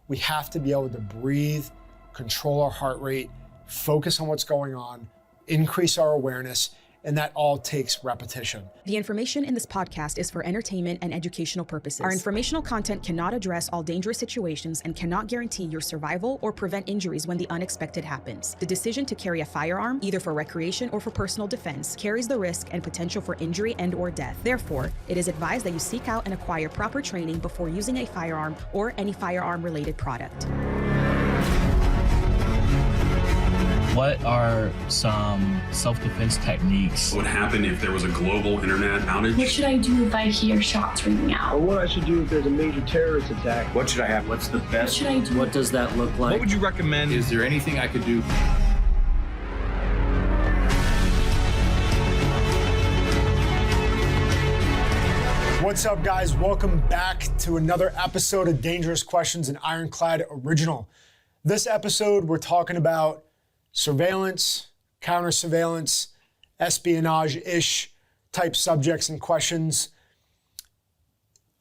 we have to be able to breathe, control our heart rate, focus on what's going on, increase our awareness, and that all takes repetition. The information in this podcast is for entertainment and educational purposes. Our informational content cannot address all dangerous situations and cannot guarantee your survival or prevent injuries when the unexpected happens. The decision to carry a firearm, either for recreation or for personal defense, carries the risk and potential for injury and/or death. Therefore, it is advised that you seek out and acquire proper training before using a firearm or any firearm-related product. What are some self-defense techniques? What would happen if there was a global internet outage? What should I do if I hear shots ringing out? Or what I should do if there's a major terrorist attack? What should I have? What's the best? What should I do? What does that look like? What would you recommend? Is there anything I could do? What's up, guys? Welcome back to another episode of Dangerous Questions, an Ironclad original. This episode, we're talking about surveillance, counter-surveillance, espionage-ish type subjects and questions.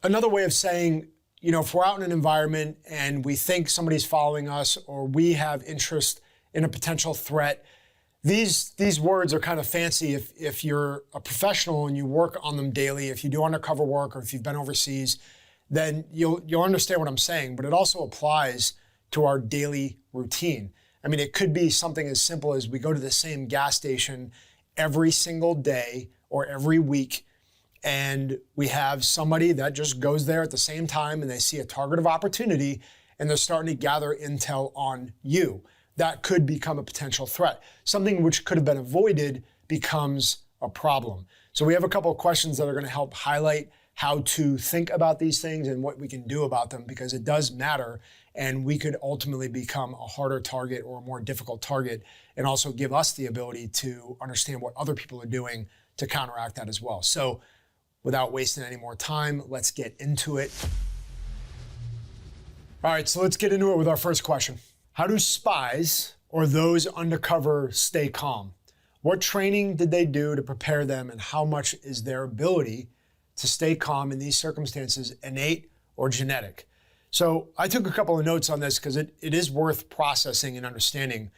Another way of saying, if we're out in an environment and we think somebody's following us or we have interest in a potential threat, these words are kind of fancy if you're a professional and you work on them daily. If you do undercover work or if you've been overseas, then you'll understand what I'm saying, but it also applies to our daily routine. I mean, it could be something as simple as we go to the same gas station every single day or every week, and we have somebody that just goes there at the same time and they see a target of opportunity and they're starting to gather intel on you. That could become a potential threat. Something which could have been avoided becomes a problem. So we have a couple of questions that are going to help highlight how to think about these things and what we can do about them, because it does matter, and we could ultimately become a harder target or a more difficult target, and also give us the ability to understand what other people are doing to counteract that as well. So without wasting any more time, let's get into it. All right, so let's get into it with our first question. How do spies or those undercover stay calm? What training did they do to prepare them, and how much is their ability to stay calm in these circumstances innate or genetic? So I took a couple of notes on this because it is worth processing and understanding.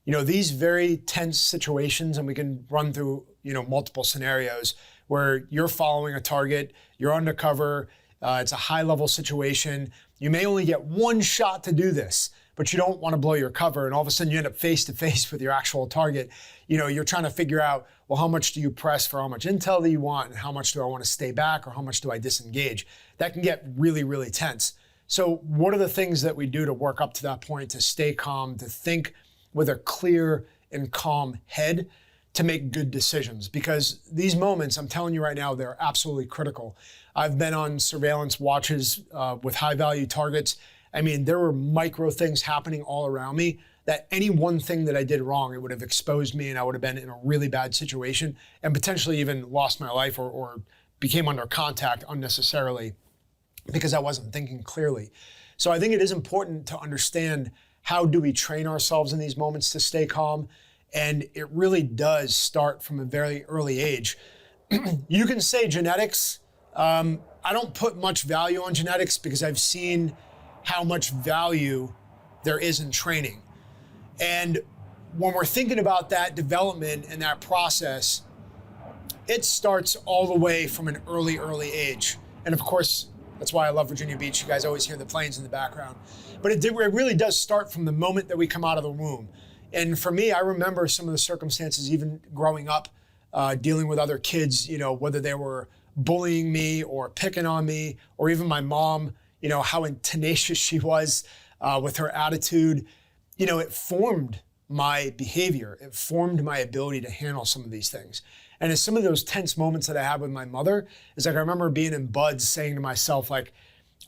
These very tense situations, and we can run through, multiple scenarios where you're following a target, you're undercover, it's a high level situation. You may only get one shot to do this, but you don't want to blow your cover, and all of a sudden you end up face to face with your actual target. You're trying to figure out, well, how much do you press for how much intel that you want, and how much do I want to stay back, or how much do I disengage? That can get really, really tense. So what are the things that we do to work up to that point, to stay calm, to think with a clear and calm head, to make good decisions? Because these moments, I'm telling you right now, they're absolutely critical. I've been on surveillance watches with high value targets. I mean, there were micro things happening all around me that any one thing that I did wrong, it would have exposed me and I would have been in a really bad situation and potentially even lost my life or became under contact unnecessarily because I wasn't thinking clearly. So I think it is important to understand, how do we train ourselves in these moments to stay calm? And it really does start from a very early age. You can say genetics. I don't put much value on genetics because I've seen how much value there is in training. And when we're thinking about that development and that process, it starts all the way from an early age. And of course, that's why I love Virginia Beach. You guys always hear the planes in the background. But it really does start from the moment that we come out of the womb. And for me, I remember some of the circumstances, even growing up, dealing with other kids, whether they were bullying me or picking on me, or even my mom, how tenacious she was with her attitude. It formed my behavior. It formed my ability to handle some of these things. And as some of those tense moments that I had with my mother, is like I remember being in buds saying to myself, like,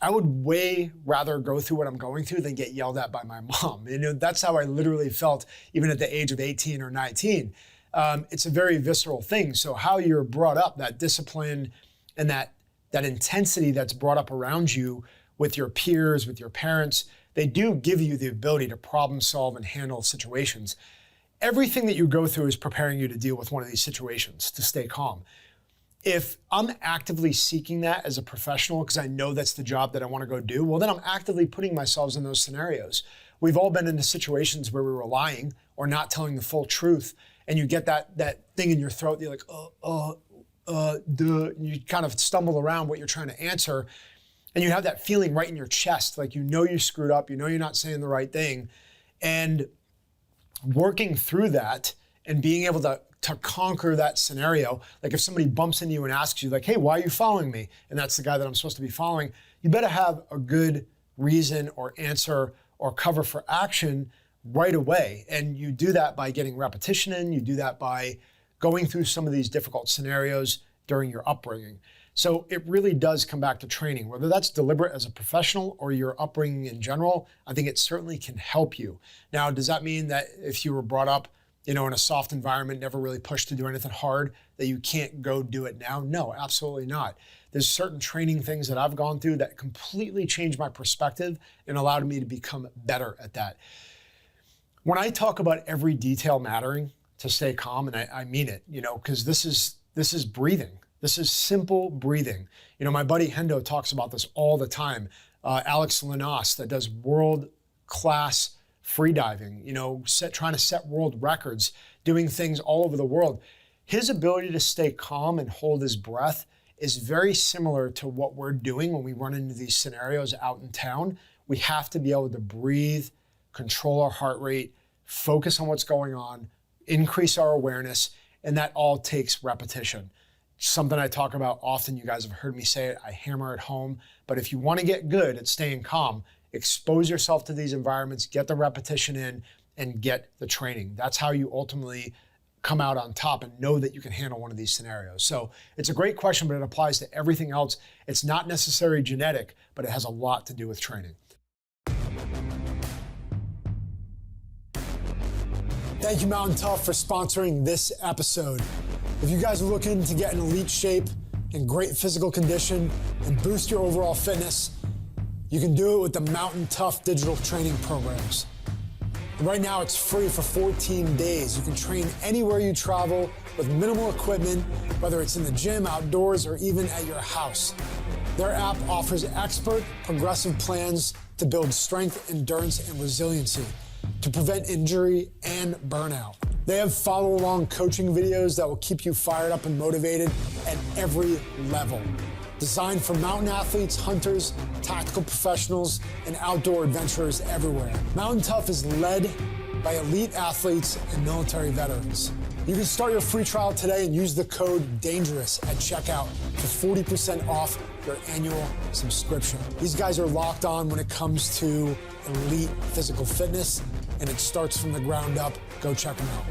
I would way rather go through what I'm going through than get yelled at by my mom. That's how I literally felt even at the age of 18 or 19. It's a very visceral thing. So how you're brought up, that discipline and that intensity that's brought up around you with your peers, with your parents, they do give you the ability to problem solve and handle situations. Everything that you go through is preparing you to deal with one of these situations, to stay calm. If I'm actively seeking that as a professional because I know that's the job that I want to go do, well, then I'm actively putting myself in those scenarios. We've all been into situations where we were lying or not telling the full truth, and you get that thing in your throat. You're like, duh. You kind of stumble around what you're trying to answer, and you have that feeling right in your chest, like you screwed up, you're not saying the right thing, and working through that and being able to conquer that scenario. Like if somebody bumps into you and asks you like, hey, why are you following me? And that's the guy that I'm supposed to be following. You better have a good reason or answer or cover for action right away. And you do that by getting repetition in. You do that by going through some of these difficult scenarios during your upbringing. So it really does come back to training, whether that's deliberate as a professional or your upbringing in general. I think it certainly can help you. Now, does that mean that if you were brought up in a soft environment, never really pushed to do anything hard, that you can't go do it now? No, absolutely not. There's certain training things that I've gone through that completely changed my perspective and allowed me to become better at that. When I talk about every detail mattering to stay calm, and I mean it, because this is breathing. This is simple breathing. My buddy Hendo talks about this all the time. Alex Lanos, that does world-class freediving, trying to set world records, doing things all over the world. His ability to stay calm and hold his breath is very similar to what we're doing when we run into these scenarios out in town. We have to be able to breathe, control our heart rate, focus on what's going on, increase our awareness, and that all takes repetition. Something I talk about often, you guys have heard me say it, I hammer it home, but if you want to get good at staying calm, expose yourself to these environments, get the repetition in, and get the training. That's how you ultimately come out on top and know that you can handle one of these scenarios. So it's a great question, but it applies to everything else. It's not necessarily genetic, but it has a lot to do with training. Thank you, Mountain Tough, for sponsoring this episode. If you guys are looking to get in elite shape and great physical condition and boost your overall fitness, you can do it with the Mountain Tough digital training programs. And right now, it's free for 14 days. You can train anywhere you travel with minimal equipment, whether it's in the gym, outdoors, or even at your house. Their app offers expert, progressive plans to build strength, endurance, and resiliency to prevent injury and burnout. They have follow-along coaching videos that will keep you fired up and motivated at every level. Designed for mountain athletes, hunters, tactical professionals, and outdoor adventurers everywhere. Mountain Tough is led by elite athletes and military veterans. You can start your free trial today and use the code DANGEROUS at checkout for 40% off your annual subscription. These guys are locked on when it comes to elite physical fitness, and it starts from the ground up. Go check them out.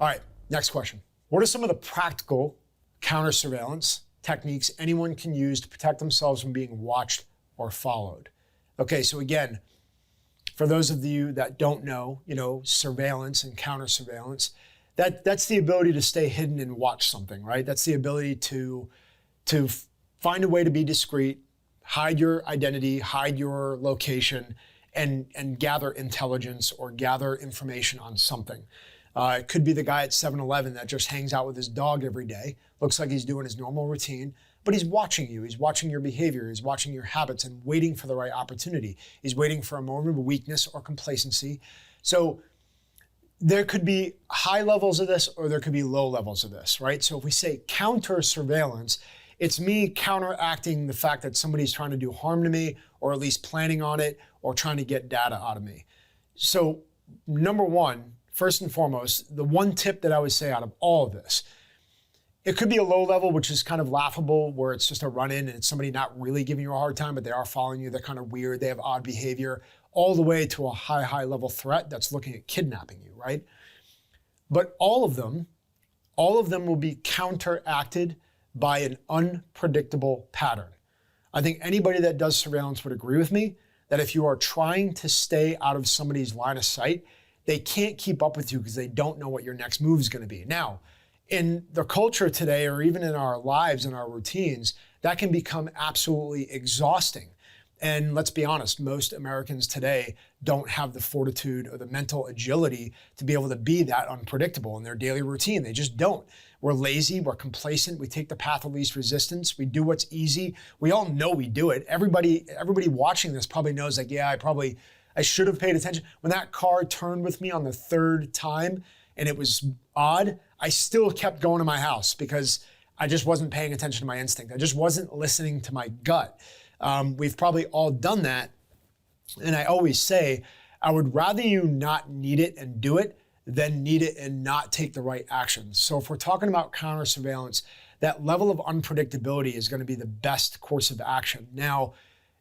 All right. Next question. What are some of the practical counter surveillance techniques anyone can use to protect themselves from being watched or followed? Okay, so again, for those of you that don't know, surveillance and counter surveillance, that's the ability to stay hidden and watch something, right? That's the ability to find a way to be discreet, hide your identity, hide your location, and gather intelligence or gather information on something. It could be the guy at 7-Eleven that just hangs out with his dog every day, looks like he's doing his normal routine, but he's watching you, he's watching your behavior, he's watching your habits and waiting for the right opportunity. He's waiting for a moment of weakness or complacency. So there could be high levels of this or there could be low levels of this, right? So if we say counter surveillance, it's me counteracting the fact that somebody's trying to do harm to me or at least planning on it or trying to get data out of me. So number one, first and foremost, the one tip that I would say out of all of this, it could be a low level, which is kind of laughable, where it's just a run-in and it's somebody not really giving you a hard time, but they are following you. They're kind of weird. They have odd behavior, all the way to a high level threat that's looking at kidnapping you, right? But all of them will be counteracted by an unpredictable pattern. I think anybody that does surveillance would agree with me that if you are trying to stay out of somebody's line of sight, they can't keep up with you because they don't know what your next move is going to be. Now, in the culture today, or even in our lives and our routines, that can become absolutely exhausting. And let's be honest, most Americans today don't have the fortitude or the mental agility to be able to be that unpredictable in their daily routine. They just don't. We're lazy, we're complacent, we take the path of least resistance, we do what's easy. We all know we do it. Everybody watching this probably knows, like, yeah, I should have paid attention. When that car turned with me on the third time and it was odd, I still kept going to my house because I just wasn't paying attention to my instinct. I just wasn't listening to my gut. We've probably all done that. And I always say, I would rather you not need it and do it than need it and not take the right actions. So if we're talking about counter surveillance, that level of unpredictability is going to be the best course of action. Now,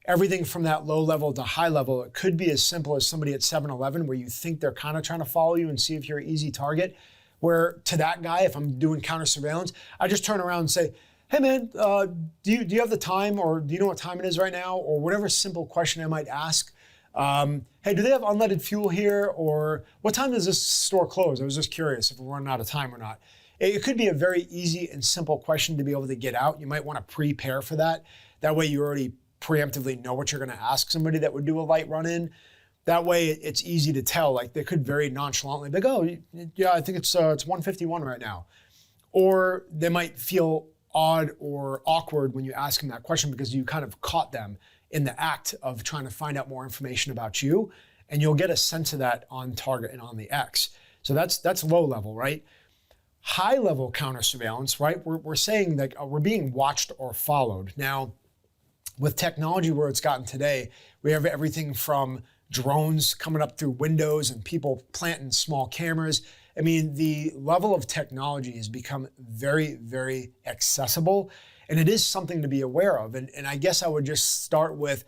everything from that low level to high level, it could be as simple as somebody at 7-Eleven where you think they're kind of trying to follow you and see if you're an easy target. Where to that guy, if I'm doing counter surveillance, I just turn around and say, hey man, do you have the time, or do you know what time it is right now? Or whatever simple question I might ask. Hey, do they have unleaded fuel here? Or what time does this store close? I was just curious if we're running out of time or not. It could be a very easy and simple question to be able to get out. You might want to prepare for that. That way you already preemptively know what you're going to ask somebody that would do a light run-in. That way it's easy to tell. Like they could very nonchalantly be like, oh, yeah, I think it's 1:51 right now. Or they might feel odd or awkward when you ask them that question because you kind of caught them in the act of trying to find out more information about you, and you'll get a sense of that on target and on the X. So that's low level, right? High level counter surveillance, right? We're saying that we're being watched or followed. Now, with technology where it's gotten today, we have everything from drones coming up through windows and people planting small cameras. I mean, the level of technology has become very, very accessible, and it is something to be aware of. And I guess I would just start with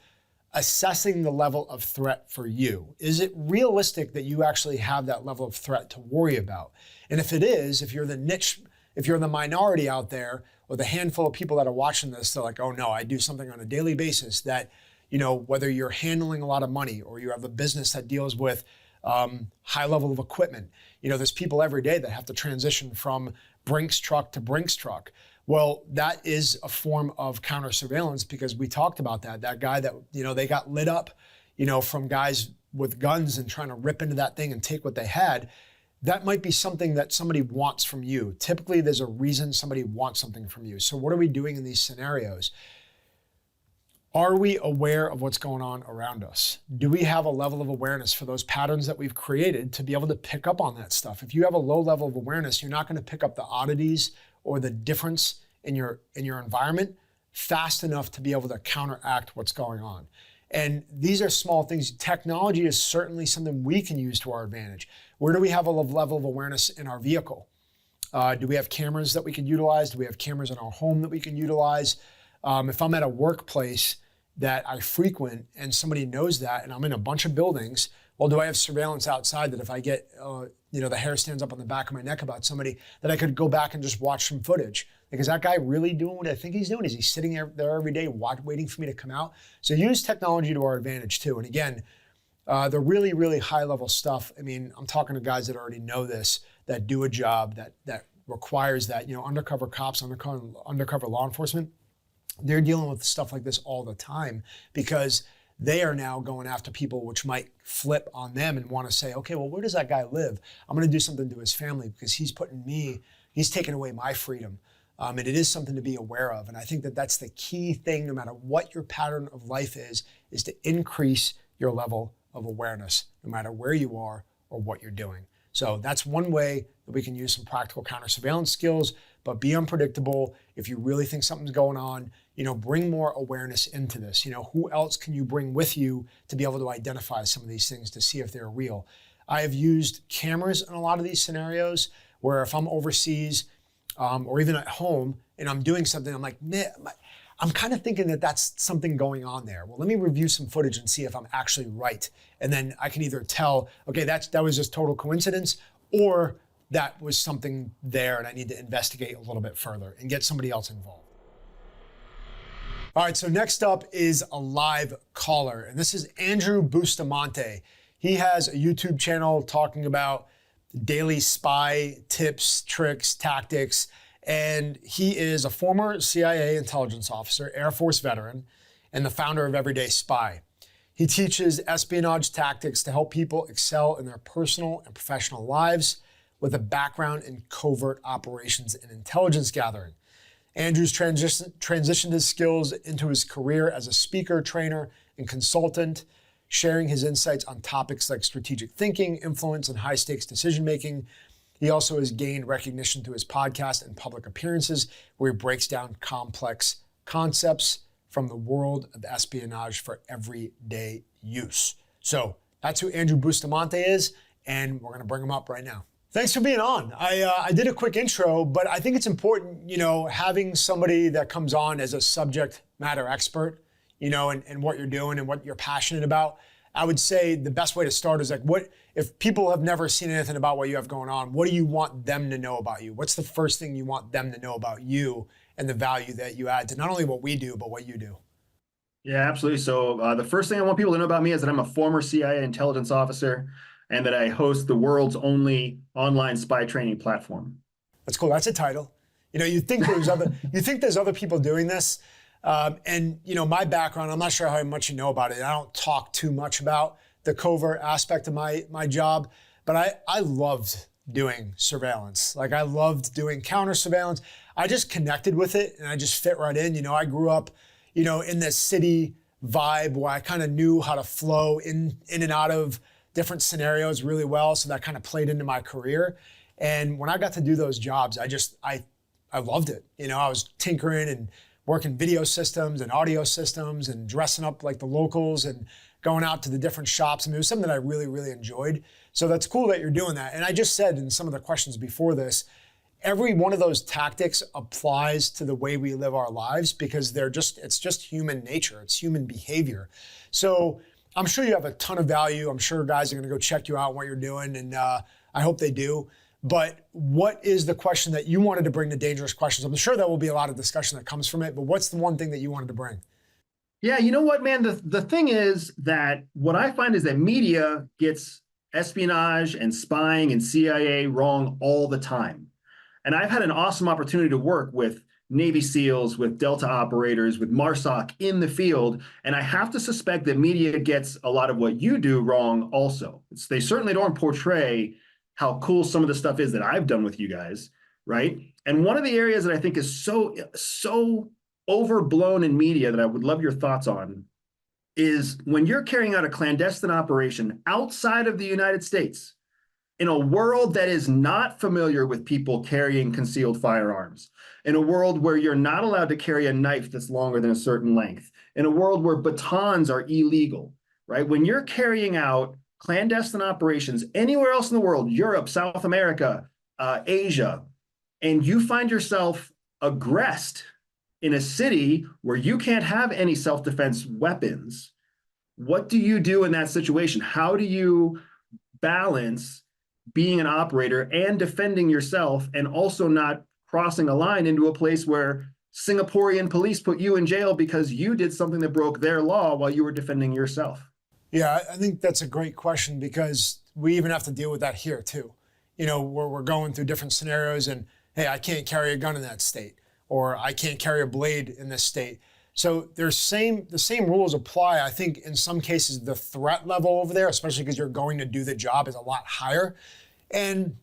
assessing the level of threat for you. Is it realistic that you actually have that level of threat to worry about? And if it is, if you're the niche, if you're the minority out there, or the handful of people that are watching this, they're like, oh no, I do something on a daily basis that, you know, whether you're handling a lot of money or you have a business that deals with high level of equipment. You know, there's people every day that have to transition from Brinks truck to Brinks truck. Well, that is a form of counter surveillance because we talked about that. That guy that, you know, they got lit up, you know, from guys with guns and trying to rip into that thing and take what they had. That might be something that somebody wants from you. Typically, there's a reason somebody wants something from you. So what are we doing in these scenarios? Are we aware of what's going on around us? Do we have a level of awareness for those patterns that we've created to be able to pick up on that stuff? If you have a low level of awareness, you're not going to pick up the oddities or the difference in your environment fast enough to be able to counteract what's going on. And these are small things. Technology is certainly something we can use to our advantage. Where do we have a level of awareness in our vehicle? Do we have cameras that we can utilize? Do we have cameras in our home that we can utilize? If I'm at a workplace that I frequent and somebody knows that and I'm in a bunch of buildings, well, do I have surveillance outside that if I get, you know, the hair stands up on the back of my neck about somebody, that I could go back and just watch some footage? Like, is that guy really doing what I think he's doing? Is he sitting there every day waiting for me to come out? So use technology to our advantage too. And again, the really, really high level stuff, I mean, I'm talking to guys that already know this, that do a job that requires that, you know, undercover cops, undercover law enforcement, they're dealing with stuff like this all the time because they are now going after people which might flip on them and want to say, okay, well, where does that guy live? I'm going to do something to his family because he's taking away my freedom. And it is something to be aware of. And I think that that's the key thing, no matter what your pattern of life is to increase your level of awareness, no matter where you are or what you're doing. So that's one way that we can use some practical counter surveillance skills, but be unpredictable. If you really think something's going on, you know, bring more awareness into this. You know, who else can you bring with you to be able to identify some of these things to see if they're real? I have used cameras in a lot of these scenarios where if I'm overseas or even at home and I'm doing something, I'm like, man, I'm kind of thinking that that's something going on there. Well, let me review some footage and see if I'm actually right. And then I can either tell, okay, that was just total coincidence, or that was something there and I need to investigate a little bit further and get somebody else involved. All right, so next up is a live caller, and this is Andrew Bustamante. He has a YouTube channel talking about daily spy tips, tricks, tactics, and he is a former CIA intelligence officer, Air Force veteran, and the founder of Everyday Spy. He teaches espionage tactics to help people excel in their personal and professional lives with a background in covert operations and intelligence gathering. Andrew's transitioned his skills into his career as a speaker, trainer, and consultant, sharing his insights on topics like strategic thinking, influence, and high-stakes decision-making. He also has gained recognition through his podcast and public appearances, where he breaks down complex concepts from the world of espionage for everyday use. So that's who Andrew Bustamante is, and we're gonna bring him up right now. Thanks for being on. I did a quick intro, but I think it's important, having somebody that comes on as a subject matter expert, and what you're doing and what you're passionate about. I would say the best way to start is what if people have never seen anything about what you have going on, what do you want them to know about you? What's the first thing you want them to know about you and the value that you add to not only what we do, but what you do? Yeah, absolutely. So the first thing I want people to know about me is that I'm a former CIA intelligence officer and that I host the world's only online spy training platform. That's cool. That's a title. You think there's other people doing this. And my background, I'm not sure how much you know about it. I don't talk too much about the covert aspect of my job, but I loved doing surveillance. I loved doing counter surveillance. I just connected with it and I just fit right in. I grew up, in this city vibe where I kind of knew how to flow in and out of different scenarios really well. So that kind of played into my career. And when I got to do those jobs, I loved it. I was tinkering and working video systems and audio systems and dressing up like the locals and going out to the different shops. It was something that I really, really enjoyed. So that's cool that you're doing that. And I just said in some of the questions before this, every one of those tactics applies to the way we live our lives because it's just human nature. It's human behavior. So I'm sure you have a ton of value. I'm sure guys are gonna go check you out and what you're doing, and I hope they do. But what is the question that you wanted to bring to Dangerous Questions? I'm sure there will be a lot of discussion that comes from it, but what's the one thing that you wanted to bring? Yeah, you know what, man? The thing is that what I find is that media gets espionage and spying and CIA wrong all the time. And I've had an awesome opportunity to work with Navy SEALs, with Delta operators, with MARSOC in the field. And I have to suspect that media gets a lot of what you do wrong also. They certainly don't portray how cool some of the stuff is that I've done with you guys, right? And one of the areas that I think is so overblown in media that I would love your thoughts on is when you're carrying out a clandestine operation outside of the United States, in a world that is not familiar with people carrying concealed firearms, in a world where you're not allowed to carry a knife that's longer than a certain length, in a world where batons are illegal, right? When you're carrying out clandestine operations anywhere else in the world, Europe, South America, Asia, and you find yourself aggressed in a city where you can't have any self-defense weapons, what do you do in that situation? How do you balance being an operator and defending yourself and also not crossing a line into a place where Singaporean police put you in jail because you did something that broke their law while you were defending yourself? Yeah, I think that's a great question because we even have to deal with that here too. Where we're going through different scenarios and, hey, I can't carry a gun in that state, or I can't carry a blade in this state. So the same rules apply. I think in some cases, the threat level over there, especially because you're going to do the job, is a lot higher. And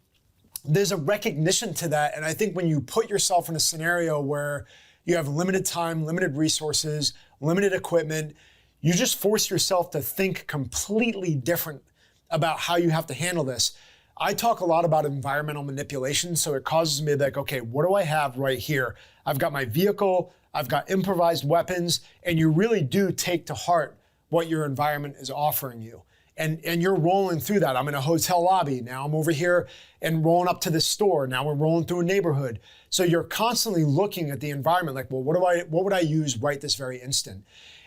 there's a recognition to that. And I think when you put yourself in a scenario where you have limited time, limited resources, limited equipment, you just force yourself to think completely different about how you have to handle this. I talk a lot about environmental manipulation, so it causes me to be like, okay, what do I have right here? I've got my vehicle, I've got improvised weapons, and you really do take to heart what your environment is offering you. And you're rolling through that. I'm in a hotel lobby, now I'm over here and rolling up to this store, now we're rolling through a neighborhood. So you're constantly looking at the environment like, well, what would I use right this very instant?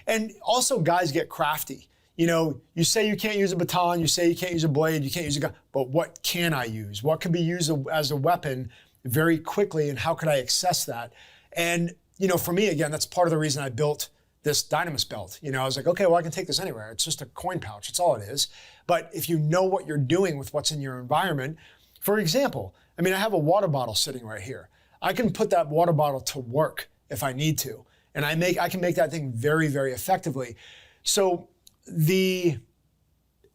And also guys get crafty. You say you can't use a baton, you say you can't use a blade, you can't use a gun, but what can I use? What can be used as a weapon very quickly, and how could I access that? And, for me, again, that's part of the reason I built this Dynamis belt. I was like, okay, well, I can take this anywhere. It's just a coin pouch, it's all it is. But if you know what you're doing with what's in your environment, for example, I have a water bottle sitting right here. I can put that water bottle to work if I need to. And I can make that thing very, very effectively. So the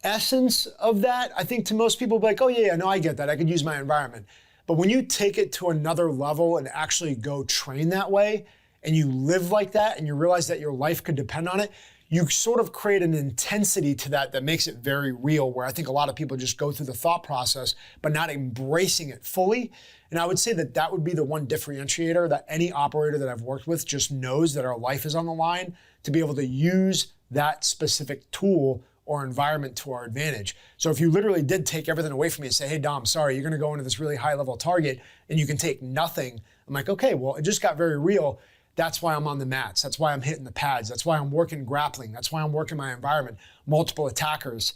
essence of that, I think to most people will be like, oh yeah, no, I get that. I could use my environment. But when you take it to another level and actually go train that way, and you live like that, and you realize that your life could depend on it, you sort of create an intensity to that makes it very real, where I think a lot of people just go through the thought process, but not embracing it fully. And I would say that would be the one differentiator that any operator that I've worked with just knows that our life is on the line, to be able to use that specific tool or environment to our advantage. So if you literally did take everything away from me and say, hey Dom, sorry, you're gonna go into this really high level target and you can take nothing. I'm like, okay, well, it just got very real. That's why I'm on the mats. That's why I'm hitting the pads. That's why I'm working grappling. That's why I'm working my environment, multiple attackers.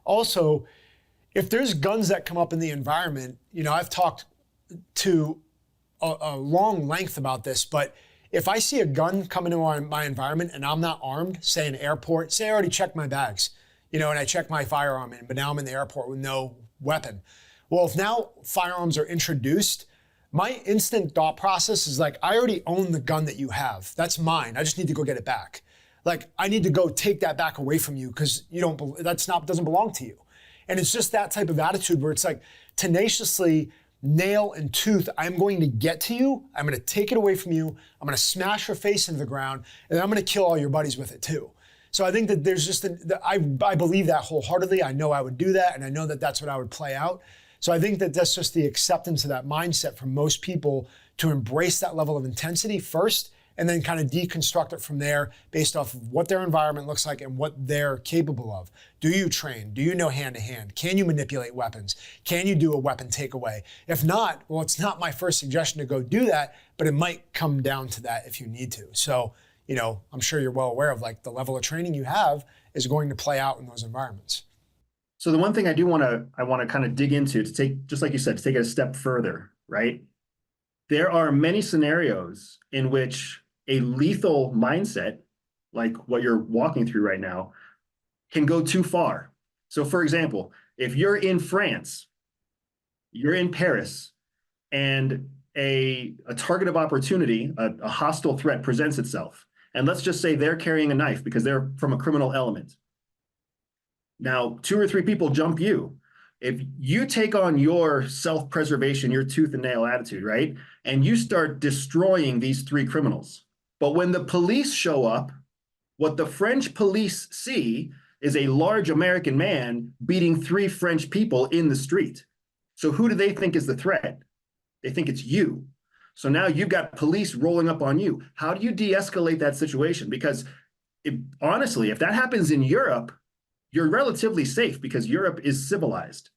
Also, if there's guns that come up in the environment, I've talked to a long length about this, but if I see a gun come into my environment and I'm not armed, say an airport, say I already checked my bags, and I checked my firearm in, but now I'm in the airport with no weapon. Well, if now firearms are introduced, my instant thought process is like, I already own the gun that you have. That's mine. I just need to go get it back. Like, I need to go take that back away from you because doesn't belong to you. And it's just that type of attitude where it's like tenaciously, nail and tooth, I'm going to get to you. I'm going to take it away from you. I'm going to smash your face into the ground, and then I'm going to kill all your buddies with it too. So I think that there's just, I believe that wholeheartedly. I know I would do that, and I know that that's what I would play out. So I think that that's just the acceptance of that mindset for most people to embrace that level of intensity first, and then kind of deconstruct it from there based off of what their environment looks like and what they're capable of. Do you train? Do you know hand-to-hand? Can you manipulate weapons? Can you do a weapon takeaway? If not, well, it's not my first suggestion to go do that, but it might come down to that if you need to. So, I'm sure you're well aware of the level of training you have is going to play out in those environments. So the one thing I want to kind of dig into, to take, just like you said, to take it a step further, right? There are many scenarios in which a lethal mindset, like what you're walking through right now, can go too far. So for example, if you're in France, you're in Paris, and a target of opportunity, a hostile threat presents itself, and let's just say they're carrying a knife because they're from a criminal element. Now, 2 or 3 people jump you. If you take on your self-preservation, your tooth and nail attitude, right? And you start destroying these 3 criminals. But when the police show up, what the French police see is a large American man beating 3 French people in the street. So who do they think is the threat? They think it's you. So now you've got police rolling up on you. How do you de-escalate that situation? Because honestly, if that happens in Europe, you're relatively safe because Europe is civilized.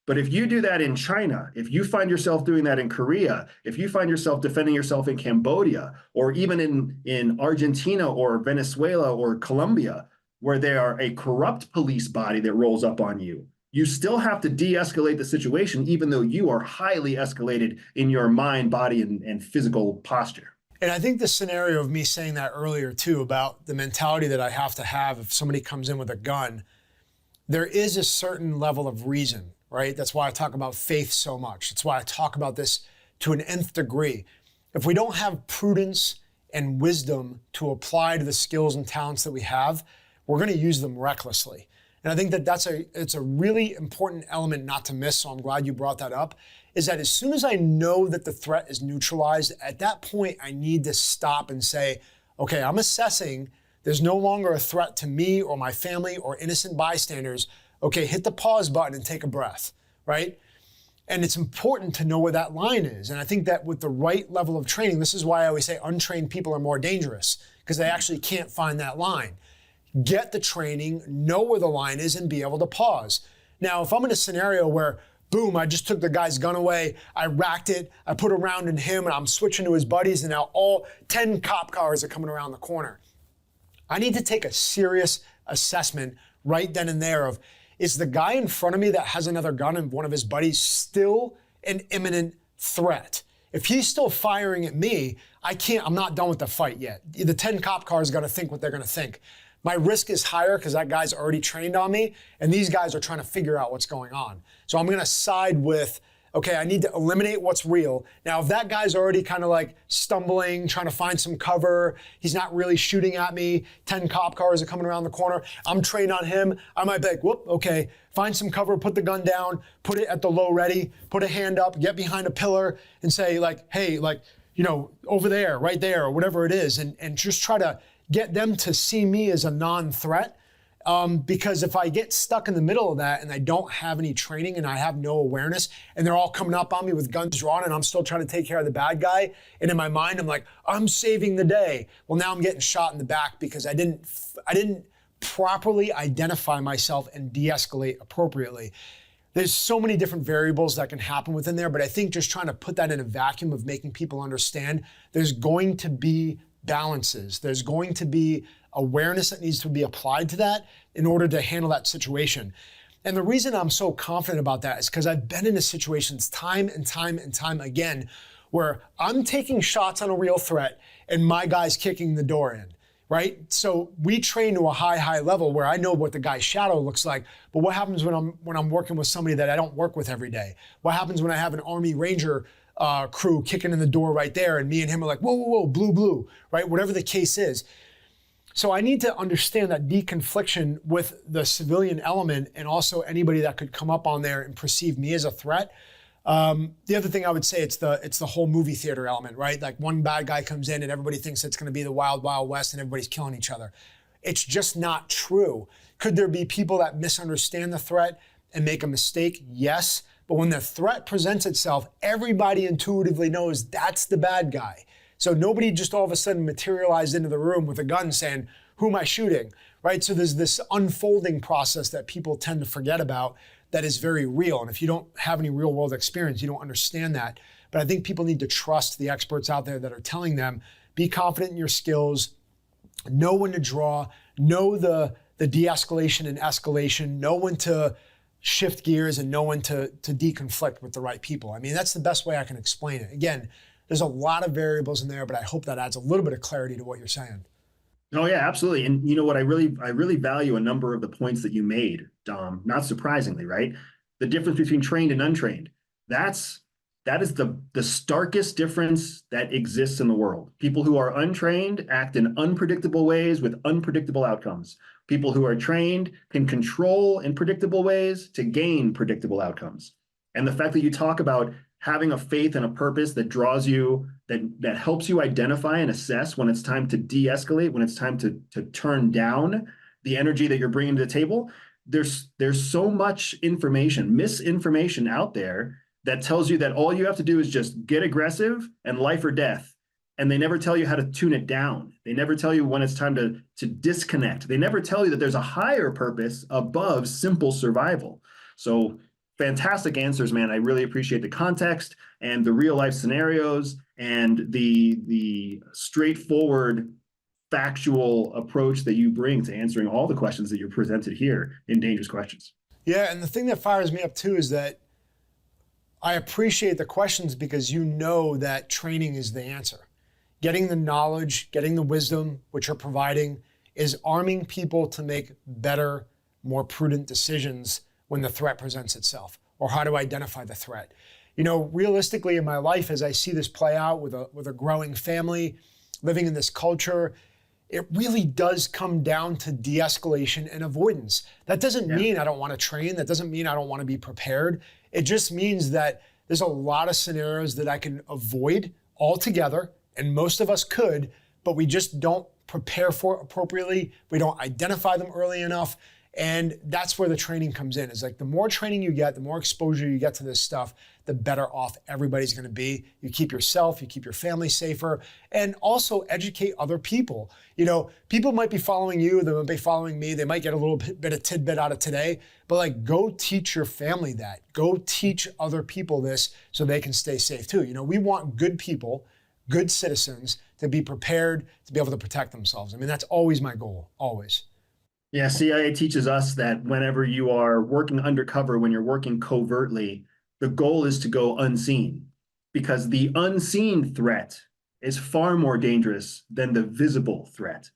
But if you do that in China, if you find yourself doing that in Korea, if you find yourself defending yourself in Cambodia, or even in Argentina or Venezuela or Colombia, where there are a corrupt police body that rolls up on you, you still have to de-escalate the situation, even though you are highly escalated in your mind, body, and physical posture. And I think the scenario of me saying that earlier too, about the mentality that I have to have if somebody comes in with a gun, there is a certain level of reason, right? That's why I talk about faith so much. That's why I talk about this to an nth degree. If we don't have prudence and wisdom to apply to the skills and talents that we have, we're going to use them recklessly. And I think that it's a really important element not to miss, so I'm glad you brought that up, is that as soon as I know that the threat is neutralized, at that point I need to stop and say, okay, I'm assessing, there's no longer a threat to me or my family or innocent bystanders. Okay, hit the pause button and take a breath, right? And it's important to know where that line is. And I think that with the right level of training, this is why I always say untrained people are more dangerous, because they actually can't find that line. Get the training, know where the line is, and be able to pause. Now, if I'm in a scenario where, boom, I just took the guy's gun away, I racked it, I put a round in him, and I'm switching to his buddies, and now all 10 cop cars are coming around the corner. I need to take a serious assessment right then and there of, is the guy in front of me that has another gun and one of his buddies still an imminent threat? If he's still firing at me, I'm not done with the fight yet. The 10 cop cars got to think what they're going to think. My risk is higher because that guy's already trained on me, and these guys are trying to figure out what's going on. So I'm going to side with, Okay, I need to eliminate what's real. Now, if that guy's already kind of like stumbling, trying to find some cover, he's not really shooting at me, 10 cop cars are coming around the corner, I'm trained on him, I might be like, whoop, okay, find some cover, put the gun down, put it at the low ready, put a hand up, get behind a pillar and say like, hey, like, you know, over there, right there, or whatever it is, and just try to get them to see me as a non-threat. Because if I get stuck in the middle of that and I don't have any training and I have no awareness and they're all coming up on me with guns drawn and I'm still trying to take care of the bad guy, and in my mind I'm like, I'm saving the day. Well, now I'm getting shot in the back because I didn't properly identify myself and de-escalate appropriately. There's so many different variables that can happen within there, but I think just trying to put that in a vacuum of making people understand there's going to be balances. There's going to be awareness that needs to be applied to that in order to handle that situation. And the reason I'm so confident about that is because I've been in situations time and time and time again where I'm taking shots on a real threat and my guy's kicking the door in, right? So we train to a high level where I know what the guy's shadow looks like, but what happens when I'm working with somebody that I don't work with every day? What happens when I have an Army Ranger crew kicking in the door right there and me and him are like, whoa, whoa, whoa, blue, right? Whatever the case is. So I need to understand that deconfliction with the civilian element and also anybody that could come up on there and perceive me as a threat. The other thing I would say, it's the whole movie theater element, right? Like one bad guy comes in and everybody thinks it's gonna be the Wild Wild West and everybody's killing each other. It's just not true. Could there be people that misunderstand the threat and make a mistake? Yes, but when the threat presents itself, everybody intuitively knows that's the bad guy. So nobody just all of a sudden materialized into the room with a gun saying, who am I shooting, right? So there's this unfolding process that people tend to forget about that is very real. And if you don't have any real world experience, you don't understand that. But I think people need to trust the experts out there that are telling them, be confident in your skills, know when to draw, know the de-escalation and escalation, know when to shift gears and know when to deconflict with the right people. I mean, that's the best way I can explain it. Again, there's a lot of variables in there, but I hope that adds a little bit of clarity to what you're saying. Oh yeah, absolutely. And you know what, I really value a number of the points that you made, Dom, not surprisingly, right? The difference between trained and untrained. That is the starkest difference that exists in the world. People who are untrained act in unpredictable ways with unpredictable outcomes. People who are trained can control in predictable ways to gain predictable outcomes. And the fact that you talk about having a faith and a purpose that draws you, that helps you identify and assess when it's time to de-escalate, when it's time to turn down the energy that you're bringing to the table. There's so much information, misinformation out there that tells you that all you have to do is just get aggressive and life or death. And they never tell you how to tune it down. They never tell you when it's time to disconnect. They never tell you that there's a higher purpose above simple survival. So fantastic answers, man. I really appreciate the context and the real life scenarios and the straightforward, factual approach that you bring to answering all the questions that you presented here in Dangerous Questions. Yeah, and the thing that fires me up too is that I appreciate the questions because you know that training is the answer. Getting the knowledge, getting the wisdom, which you're providing, is arming people to make better, more prudent decisions when the threat presents itself, or how to identify the threat. You know, realistically in my life, as I see this play out with a growing family, living in this culture, it really does come down to de-escalation and avoidance. That doesn't mean I don't want to train. That doesn't mean I don't want to be prepared. It just means that there's a lot of scenarios that I can avoid altogether, and most of us could, but we just don't prepare for it appropriately. We don't identify them early enough. And that's where the training comes in. It's like the more training you get, the more exposure you get to this stuff, the better off everybody's gonna be. You keep yourself, you keep your family safer, and also educate other people. You know, people might be following you, they might be following me, they might get a little bit of tidbit out of today, but like go teach your family that. Go teach other people this so they can stay safe too. You know, we want good people, good citizens to be prepared to be able to protect themselves. I mean, that's always my goal, always. Yeah, CIA teaches us that whenever you are working undercover, when you're working covertly, the goal is to go unseen, because the unseen threat is far more dangerous than the visible threat.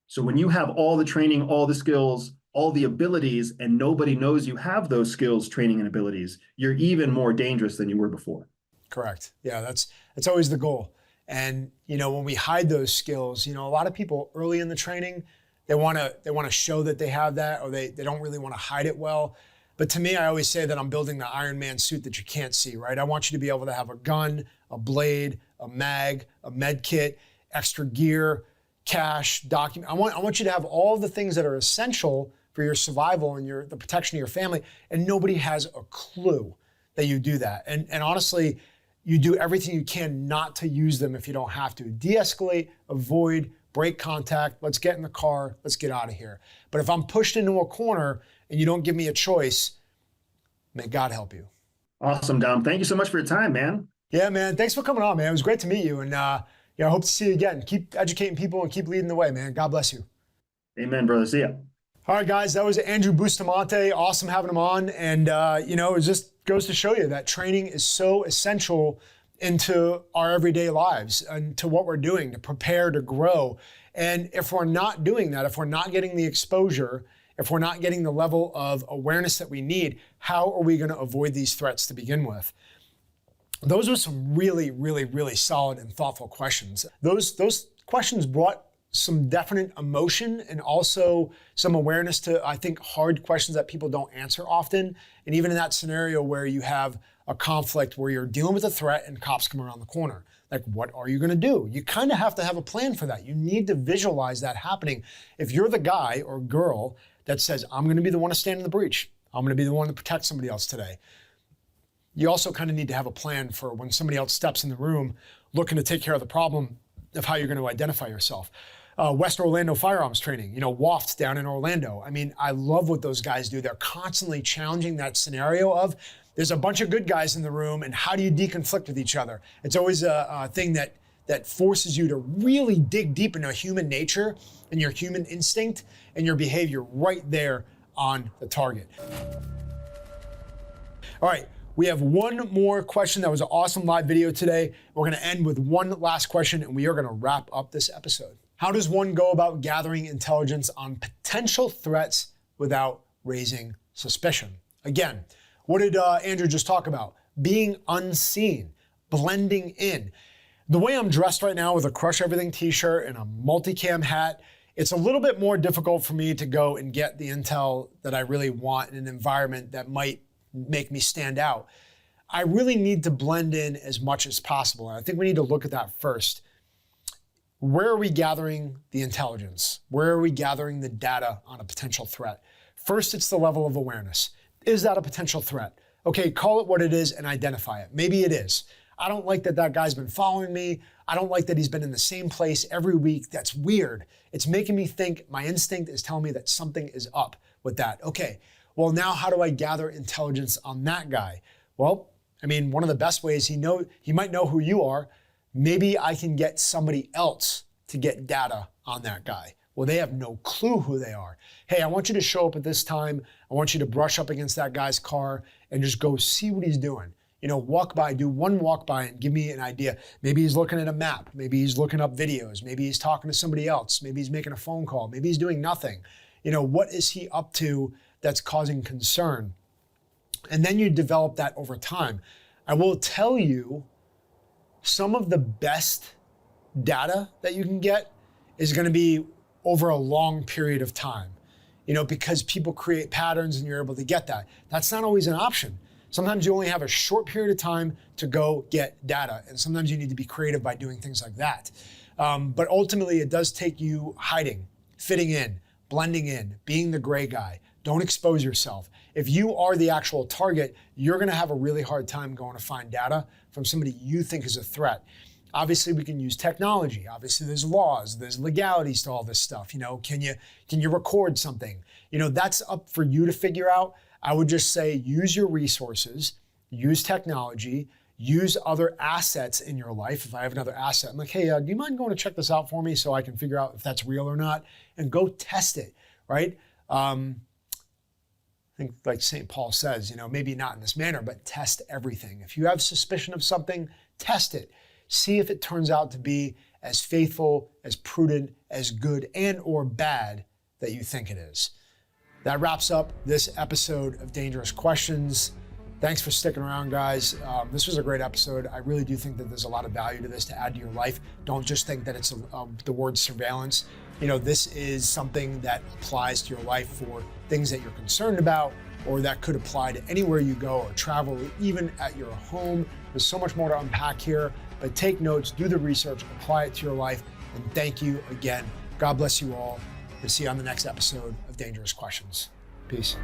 So when you have all the training, all the skills, all the abilities and nobody knows you have those skills, training, and abilities, you're even more dangerous than you were before. Correct. Yeah, that's always the goal. And when we hide those skills, a lot of people early in the training, they want to show that they have that, or they don't really want to hide it well. But to me, I always say that I'm building the Iron Man suit that you can't see, right? I want you to be able to have a gun, a blade, a mag, a med kit, extra gear, cash, document. I want you to have all the things that are essential for your survival and the protection of your family, and nobody has a clue that you do that. And honestly, you do everything you can not to use them if you don't have to. De-escalate, avoid, break contact, let's get in the car, let's get out of here. But if I'm pushed into a corner and you don't give me a choice, may God help you. Awesome, Dom. Thank you so much for your time, man. Yeah, man. Thanks for coming on, man. It was great to meet you. And I hope to see you again. Keep educating people and keep leading the way, man. God bless you. Amen, brother. See ya. All right, guys. That was Andrew Bustamante. Awesome having him on. And, it just goes to show you that training is so essential into our everyday lives and to what we're doing to prepare to grow. And if we're not doing that, if we're not getting the exposure, if we're not getting the level of awareness that we need, how are we going to avoid these threats to begin with? Those were some really, really, really solid and thoughtful questions. Those questions brought some definite emotion and also some awareness to, I think, hard questions that people don't answer often. And even in that scenario where you have a conflict where you're dealing with a threat and cops come around the corner, like, what are you going to do? You kind of have to have a plan for that. You need to visualize that happening. If you're the guy or girl that says, I'm going to be the one to stand in the breach, I'm going to be the one to protect somebody else today, you also kind of need to have a plan for when somebody else steps in the room looking to take care of the problem of how you're going to identify yourself. West Orlando firearms training, WAFT down in Orlando. I mean, I love what those guys do. They're constantly challenging that scenario of there's a bunch of good guys in the room and how do you deconflict with each other? It's always a thing that forces you to really dig deep into human nature and your human instinct and your behavior right there on the target. All right. We have one more question. That was an awesome live video today. We're going to end with one last question and we are going to wrap up this episode. How does one go about gathering intelligence on potential threats without raising suspicion? Again, what did Andrew just talk about? Being unseen, blending in. The way I'm dressed right now with a Crush Everything t-shirt and a multicam hat, it's a little bit more difficult for me to go and get the intel that I really want in an environment that might make me stand out. I really need to blend in as much as possible. And I think we need to look at that first. Where are we gathering the intelligence? Where are we gathering the data on a potential threat? First, it's the level of awareness. Is that a potential threat? Okay, call it what it is and identify it. Maybe it is. I don't like that guy's been following me. I don't like that he's been in the same place every week. That's weird. It's making me think, my instinct is telling me that something is up with that. Okay, well now how do I gather intelligence on that guy? Well, I mean, one of the best ways, he might know who you are. Maybe I can get somebody else to get data on that guy. Well, they have no clue who they are. Hey, I want you to show up at this time. I want you to brush up against that guy's car and just go see what he's doing. Walk by, do one walk by and give me an idea. Maybe he's looking at a map. Maybe he's looking up videos. Maybe he's talking to somebody else. Maybe he's making a phone call. Maybe he's doing nothing. What is he up to that's causing concern? And then you develop that over time. I will tell you, some of the best data that you can get is going to be over a long period of time, because people create patterns and you're able to get that. That's not always an option. Sometimes you only have a short period of time to go get data, and sometimes you need to be creative by doing things like that. But ultimately, it does take you hiding, fitting in, blending in, being the gray guy. Don't expose yourself. If you are the actual target, you're going to have a really hard time going to find data from somebody you think is a threat. Obviously, we can use technology. Obviously, there's laws, there's legalities to all this stuff. Can you record something? That's up for you to figure out. I would just say use your resources, use technology, use other assets in your life. If I have another asset, I'm like, hey, do you mind going to check this out for me so I can figure out if that's real or not? And go test it, right? I think like St. Paul says, maybe not in this manner, but test everything. If you have suspicion of something, test it. See if it turns out to be as faithful, as prudent, as good, and or bad that you think it is. That wraps up this episode of Dangerous Questions. Thanks for sticking around, guys. This was a great episode. I really do think that there's a lot of value to this to add to your life. Don't just think that it's the word surveillance. You know, this is something that applies to your life for things that you're concerned about, or that could apply to anywhere you go or travel, or even at your home. There's so much more to unpack here, but take notes, do the research, apply it to your life, and thank you again. God bless you all. We'll see you on the next episode of Dangerous Questions. Peace.